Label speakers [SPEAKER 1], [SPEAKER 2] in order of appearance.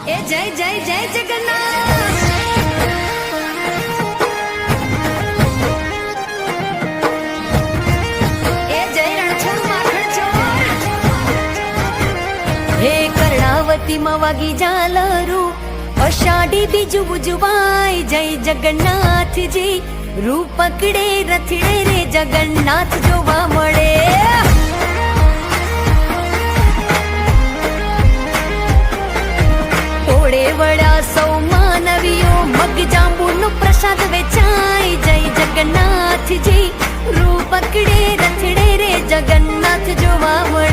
[SPEAKER 1] એ જય જય જય જગન્નાથ એ જય રણછોડ માખણ ચોર હે કર્ણાવતી માં વાગી ઝાલરું અષાઢી બીજું ઉજવાય જય જગન્નાથજી રૂપ પકડે રથડે રે જગન્નાથ જોવા મળે ટોળે વળ્યા સૌ માનવીઓ મગ જાંબુનો પ્રસાદ વેચાય જય જગન્નાથજી રૂપ પકડે રથડે રે જગન્નાથ જોવા મળે